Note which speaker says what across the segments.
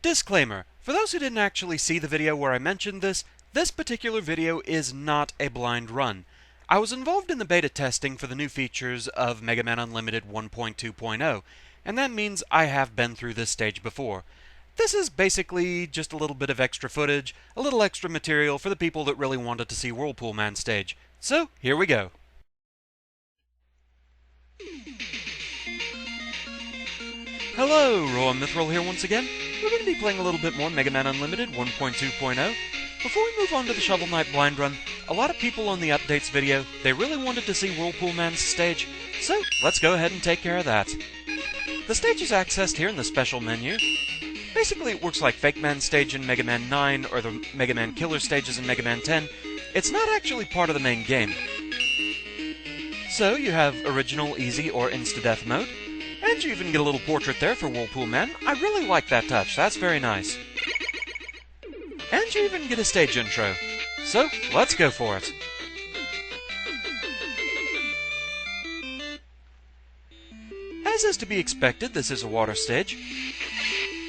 Speaker 1: Disclaimer: for those who didn't actually see the video where I mentioned this particular video is not a blind run. I was involved in the beta testing for the new features of Mega Man Unlimited 1.2.0, and that means I have been through this stage before. This is basically just a little bit of extra footage, a little extra material for the people that really wanted to see Whirlpool Man stage. So, here we go. Hello, Roa Mithril here once again. We're going to be playing a little bit more Mega Man Unlimited 1.2.0. Before we move on to the Shovel Knight blind run, a lot of people on the updates video, they really wanted to see Whirlpool Man's stage, so let's go ahead and take care of that. The stage is accessed here in the special menu. Basically, it works like Fake Man stage in Mega Man 9 or the Mega Man Killer stages in Mega Man 10. It's not actually part of the main game. So, you have Original, Easy, or Insta-Death mode. And you even get a little portrait there for Whirlpool Man. I really like that touch, that's very nice. And you even get a stage intro. So, let's go for it. As is to be expected, this is a water stage.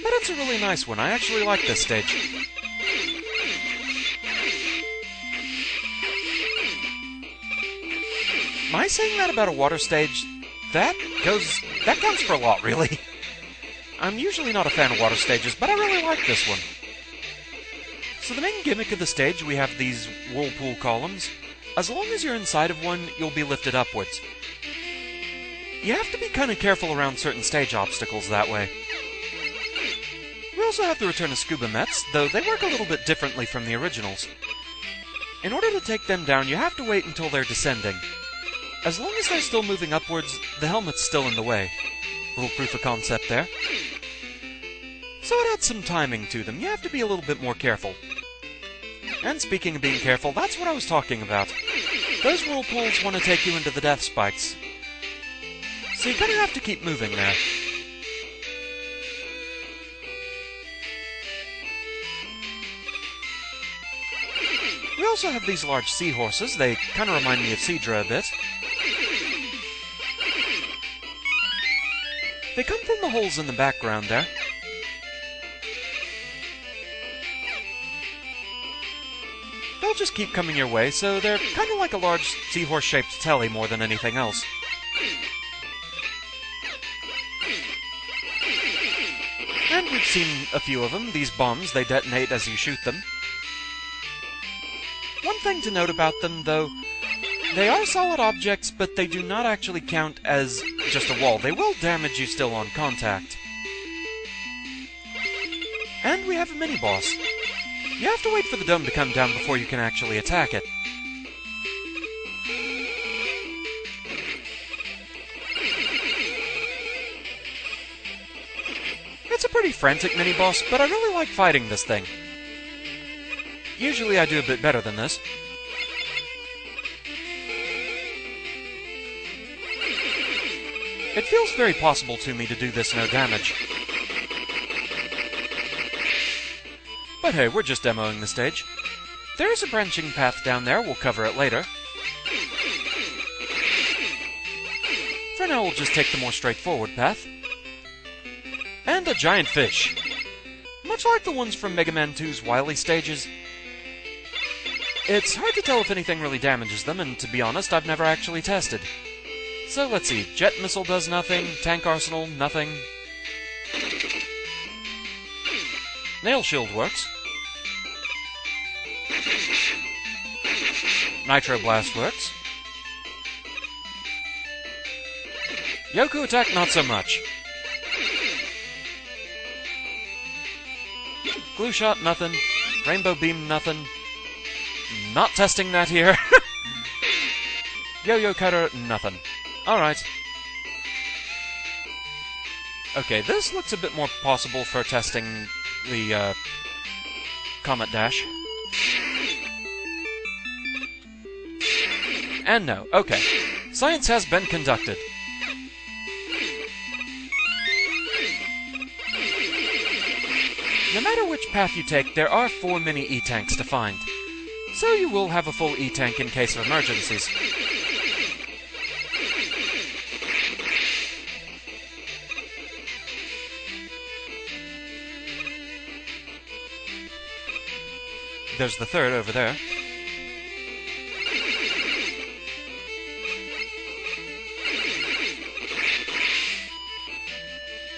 Speaker 1: But it's a really nice one, I actually like this stage. Am I saying that about a water stage? That counts for a lot, really. I'm usually not a fan of water stages, but I really like this one. So the main gimmick of the stage, we have these whirlpool columns. As long as you're inside of one, you'll be lifted upwards. You have to be kind of careful around certain stage obstacles that way. We also have the return of Scuba Mets, though they work a little bit differently from the originals. In order to take them down, you have to wait until they're descending. As long as they're still moving upwards, the helmet's still in the way. Little proof of concept there. So it adds some timing to them. You have to be a little bit more careful. And speaking of being careful, that's what I was talking about. Those whirlpools want to take you into the death spikes. So you kind of have to keep moving there. We also have these large seahorses. They kind of remind me of Seadra a bit. They come from the holes in the background there. They'll just keep coming your way, so they're kind of like a large seahorse-shaped telly more than anything else. And we've seen a few of them. These bombs, they detonate as you shoot them. One thing to note about them, though, they are solid objects, but they do not actually count as just a wall. They will damage you still on contact. And we have a mini-boss. You have to wait for the dome to come down before you can actually attack it. It's a pretty frantic mini-boss, but I really like fighting this thing. Usually I do a bit better than this. It feels very possible to me to do this no damage. But hey, we're just demoing the stage. There is a branching path down there, we'll cover it later. For now, we'll just take the more straightforward path. And a giant fish. Much like the ones from Mega Man 2's Wily stages, it's hard to tell if anything really damages them, and to be honest, I've never actually tested. So let's see, Jet Missile does nothing, Tank Arsenal, nothing. Nail Shield works. Nitro Blast works. Yoku Attack, not so much. Glue Shot, nothing. Rainbow Beam, nothing. Not testing that here. Yo-Yo Cutter, nothing. Alright. Okay, this looks a bit more possible for testing the, Comet Dash. And no, okay. Science has been conducted. No matter which path you take, there are 4 mini E-tanks to find. So you will have a full E-tank in case of emergencies. There's the third over there.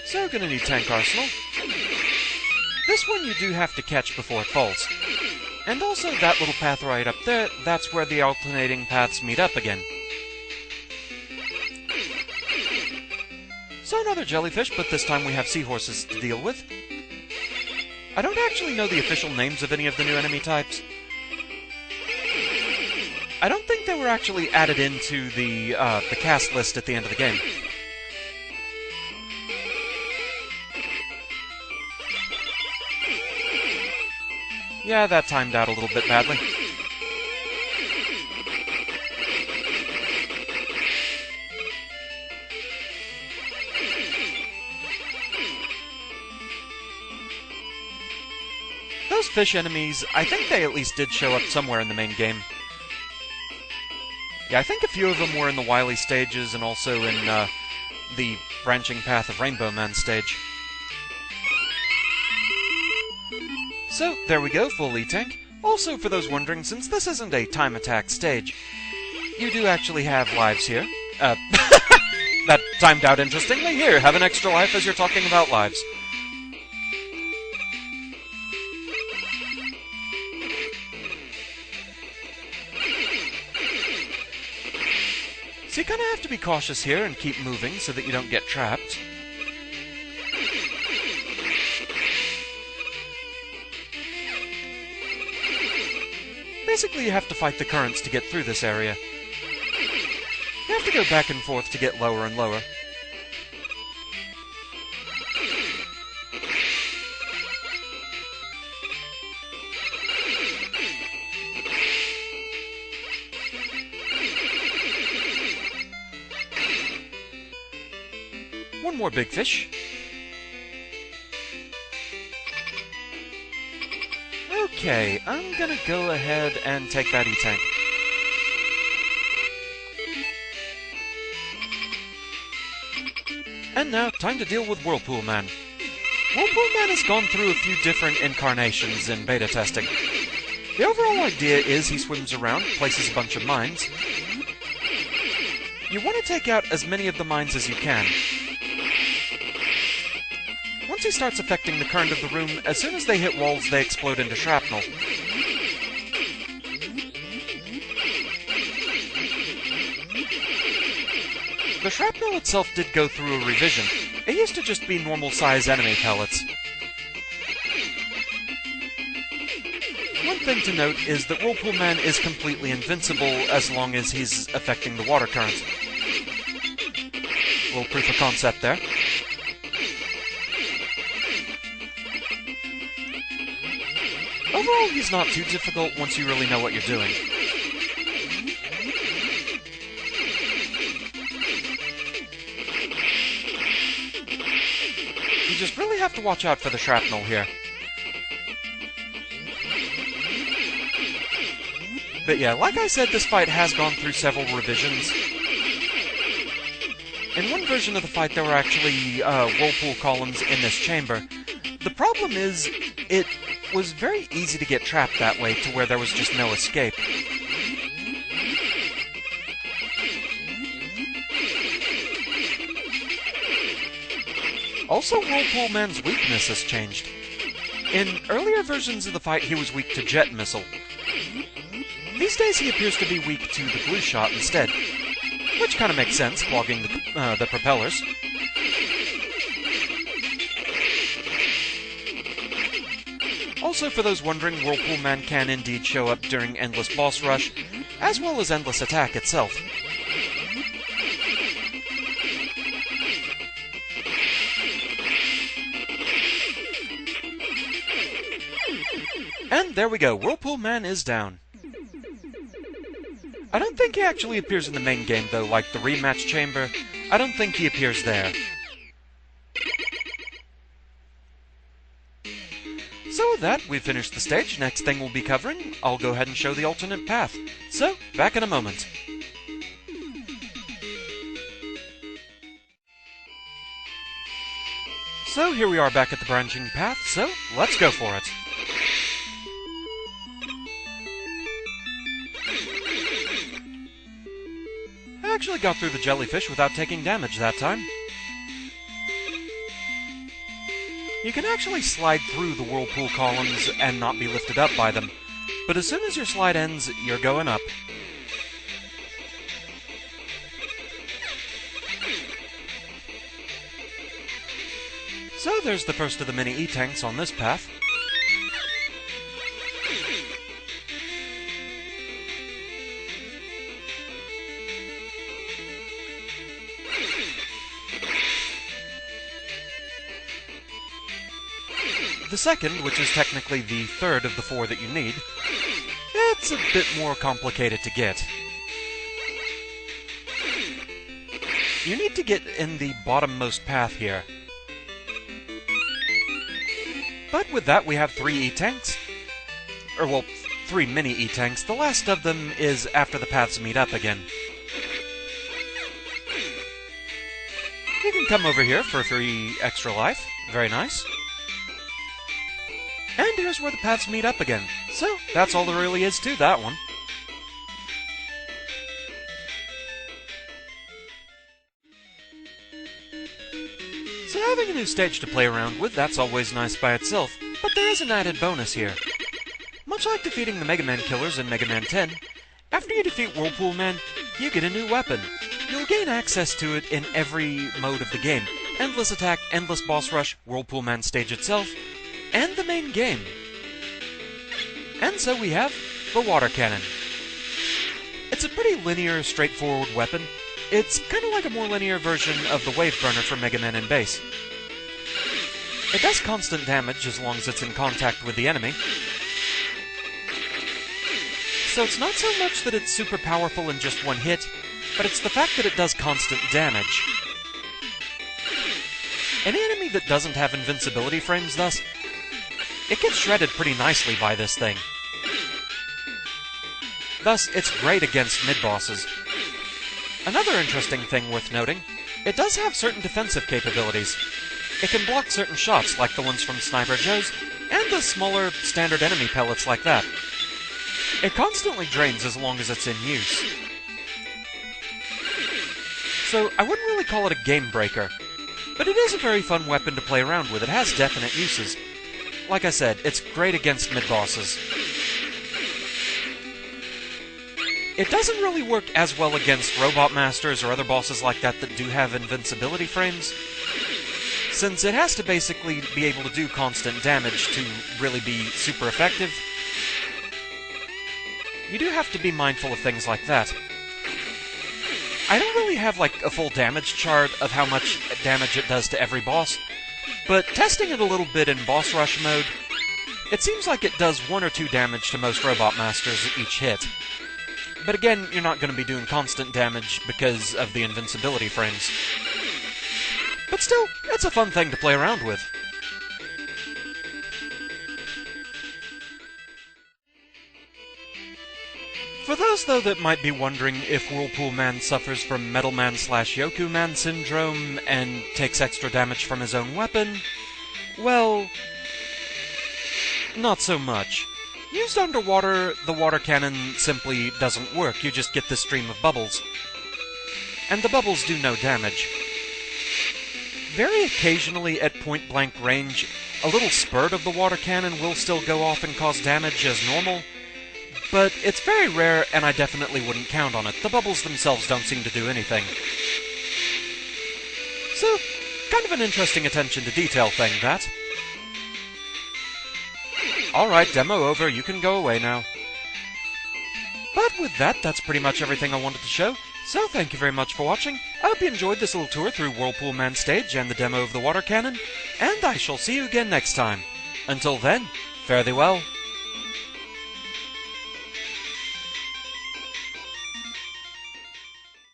Speaker 1: So, gonna need Tank Arsenal. This one you do have to catch before it falls. And also that little path right up there, that's where the alternating paths meet up again. So another jellyfish, but this time we have seahorses to deal with. I don't actually know the official names of any of the new enemy types. I don't think they were actually added into the cast list at the end of the game. Yeah, that timed out a little bit badly. Those fish enemies, I think they at least did show up somewhere in the main game. Yeah, I think a few of them were in the Wily stages and also in the branching path of Rainbow Man stage. So, there we go, full E-Tank. Also, for those wondering, since this isn't a time attack stage, you do actually have lives here. That timed out interestingly. Here, have an extra life as you're talking about lives. So you kind of have to be cautious here and keep moving so that you don't get trapped. Basically, you have to fight the currents to get through this area. You have to go back and forth to get lower and lower. One more big fish. Okay, I'm gonna go ahead and take that E-Tank. And now, time to deal with Whirlpool Man. Whirlpool Man has gone through a few different incarnations in beta testing. The overall idea is he swims around, places a bunch of mines. You want to take out as many of the mines as you can. Once he starts affecting the current of the room, as soon as they hit walls, they explode into shrapnel. The shrapnel itself did go through a revision. It used to just be normal-size enemy pellets. One thing to note is that Whirlpool Man is completely invincible as long as he's affecting the water current. A little proof of concept there. Overall, he's not too difficult once you really know what you're doing. You just really have to watch out for the shrapnel here. But yeah, like I said, this fight has gone through several revisions. In one version of the fight, there were actually whirlpool columns in this chamber. The problem is, it was very easy to get trapped that way to where there was just no escape. Also, Whirlpool Man's weakness has changed. In earlier versions of the fight, he was weak to Jet Missile. These days, he appears to be weak to the Glue Shot instead, which kind of makes sense, clogging the propellers. Also, for those wondering, Whirlpool Man can indeed show up during Endless Boss Rush, as well as Endless Attack itself. And there we go, Whirlpool Man is down. I don't think he actually appears in the main game, though, like the rematch chamber. I don't think he appears there. So with that, we've finished the stage. Next thing we'll be covering, I'll go ahead and show the alternate path. So, back in a moment. So, here we are back at the branching path, so let's go for it. actually got through the jellyfish without taking damage that time. You can actually slide through the whirlpool columns and not be lifted up by them, but as soon as your slide ends, you're going up. So there's the first of the mini E-tanks on this path. The second, which is technically the third of the 4 that you need, it's a bit more complicated to get. You need to get in the bottommost path here. But with that, we have 3 E-tanks. Or, well, 3 mini E-tanks. The last of them is after the paths meet up again. You can come over here for 3 extra life. Very nice. And here's where the paths meet up again. So, that's all there really is to that one. So having a new stage to play around with, that's always nice by itself, but there is an added bonus here. Much like defeating the Mega Man killers in Mega Man 10, after you defeat Whirlpool Man, you get a new weapon. You'll gain access to it in every mode of the game. Endless Attack, Endless Boss Rush, Whirlpool Man stage itself, and the main game. And so we have the Water Cannon. It's a pretty linear, straightforward weapon. It's kind of like a more linear version of the Wave Burner from Mega Man in base. It does constant damage as long as it's in contact with the enemy. So it's not so much that it's super powerful in just one hit, but it's the fact that it does constant damage. Any enemy that doesn't have invincibility frames, thus, it gets shredded pretty nicely by this thing. Thus, it's great against mid-bosses. Another interesting thing worth noting, it does have certain defensive capabilities. It can block certain shots, like the ones from Sniper Joe's, and the smaller, standard enemy pellets like that. It constantly drains as long as it's in use. So, I wouldn't really call it a game breaker, but it is a very fun weapon to play around with. It has definite uses. Like I said, it's great against mid-bosses. It doesn't really work as well against Robot Masters or other bosses like that that do have invincibility frames, since it has to basically be able to do constant damage to really be super effective. You do have to be mindful of things like that. I don't really have like a full damage chart of how much damage it does to every boss, but testing it a little bit in boss rush mode, it seems like it does 1 or 2 damage to most Robot Masters at each hit. But again, you're not going to be doing constant damage because of the invincibility frames. But still, it's a fun thing to play around with. For those, though, that might be wondering if Whirlpool Man suffers from Metal Man/Yoku Man syndrome and takes extra damage from his own weapon, well, not so much. Used underwater, the water cannon simply doesn't work. You just get this stream of bubbles. And the bubbles do no damage. Very occasionally, at point-blank range, a little spurt of the water cannon will still go off and cause damage as normal, but it's very rare, and I definitely wouldn't count on it. The bubbles themselves don't seem to do anything. So, kind of an interesting attention to detail thing, that. Alright, demo over, you can go away now. But with that, that's pretty much everything I wanted to show, so thank you very much for watching. I hope you enjoyed this little tour through Whirlpool Man stage and the demo of the water cannon, and I shall see you again next time. Until then, fare thee well.